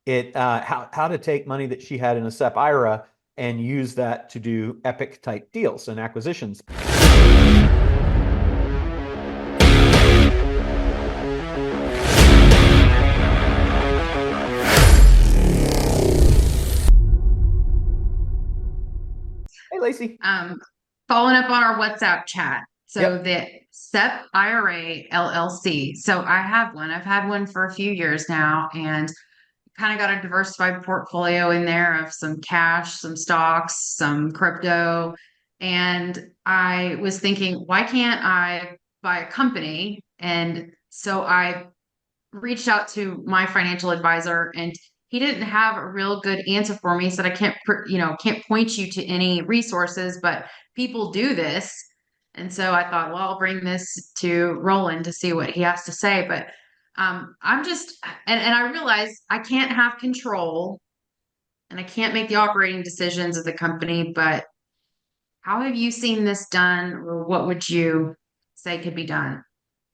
how to take money that she had in a SEP IRA and use that to do epic type deals and acquisitions. Hey, Lacey. Following up on our WhatsApp chat. So Yep. the SEP IRA LLC. So I have one. I've had one for a few years now and kind of got a diversified portfolio in there of some cash, some stocks, some crypto. And I was thinking, why can't I buy a company? And so I reached out to my financial advisor and he didn't have a real good answer for me. He said, I can't point you to any resources, but people do this. And so I thought, well, I'll bring this to Roland to see what he has to say. But I'm just, and I realize I can't have control and I can't make the operating decisions of the company, but how have you seen this done or what would you say could be done?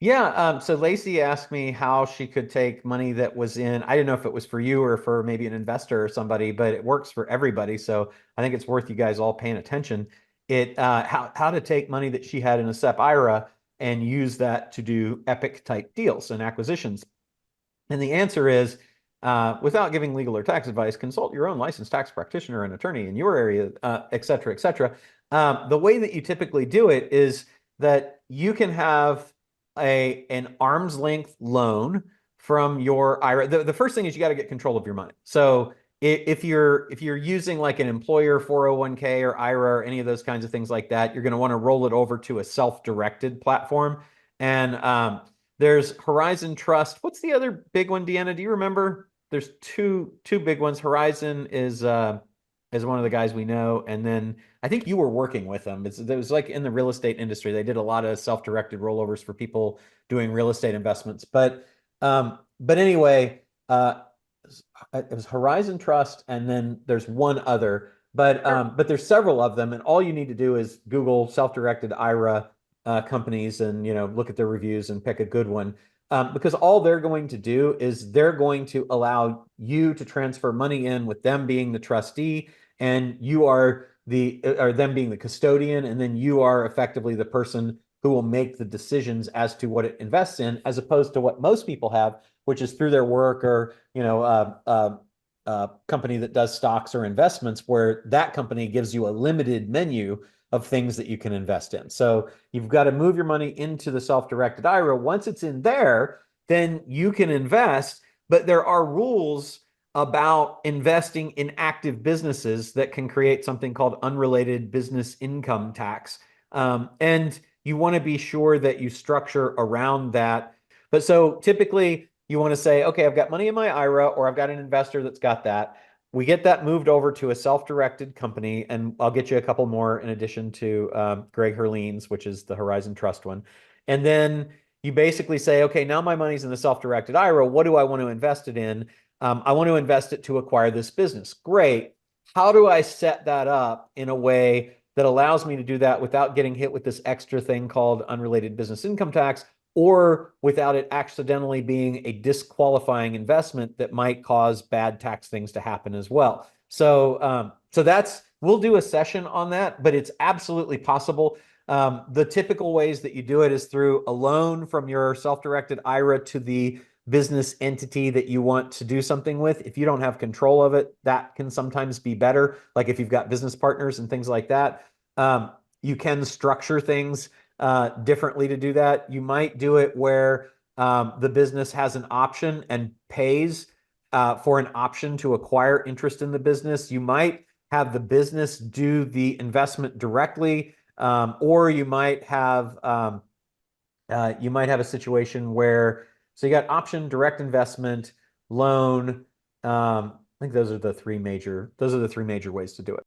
Yeah, so Lacey asked me how she could take money that was in, I didn't know if it was for you or for maybe an investor or somebody, but it works for everybody. So I think it's worth you guys all paying attention. How to take money that she had in a SEP IRA and use that to do epic type deals and acquisitions. And the answer is, without giving legal or tax advice, consult your own licensed tax practitioner and attorney in your area, et cetera, et cetera. The way that you typically do it is that you can have an arm's length loan from your IRA. The first thing is you got to get control of your money. So if you're using like an employer 401k or IRA or any of those kinds of things like that, you're going to want to roll it over to a self-directed platform. And there's Horizon Trust. What's the other big one, Deanna? Do you remember? There's two big ones. Horizon is one of the guys we know, and then I think you were working with them. It was like in the real estate industry. They did a lot of self-directed rollovers for people doing real estate investments. But anyway, it was Horizon Trust, and then there's one other. But there's several of them, and all you need to do is Google self-directed IRA companies and look at their reviews and pick a good one. Because all they're going to do is they're going to allow you to transfer money in with them being the trustee, and you are or them being the custodian, and then you are effectively the person who will make the decisions as to what it invests in, as opposed to what most people have, which is through their work or company that does stocks or investments, where that company gives you a limited menu of things that you can invest in. So you've got to move your money into the self-directed IRA. Once it's in there, then you can invest, but there are rules about investing in active businesses that can create something called unrelated business income tax. And you want to be sure that you structure around that. But so typically you want to say, okay, I've got money in my IRA, or I've got an investor that's got that. We get that moved over to a self-directed company, and I'll get you a couple more in addition to Greg Herlean's, which is the Horizon Trust one. And then you basically say, okay, now my money's in the self-directed IRA. What do I want to invest it in? I want to invest it to acquire this business. Great. How do I set that up in a way that allows me to do that without getting hit with this extra thing called unrelated business income tax, or without it accidentally being a disqualifying investment that might cause bad tax things to happen as well? So we'll do a session on that, but it's absolutely possible. The typical ways that you do it is through a loan from your self-directed IRA to the business entity that you want to do something with. If you don't have control of it, that can sometimes be better. Like if you've got business partners and things like that, you can structure things differently to do that. You might do it where the business has an option and pays for an option to acquire interest in the business. You might have the business do the investment directly, or you might have a situation where, so you got option, direct investment, loan. I think those are the three major ways to do it.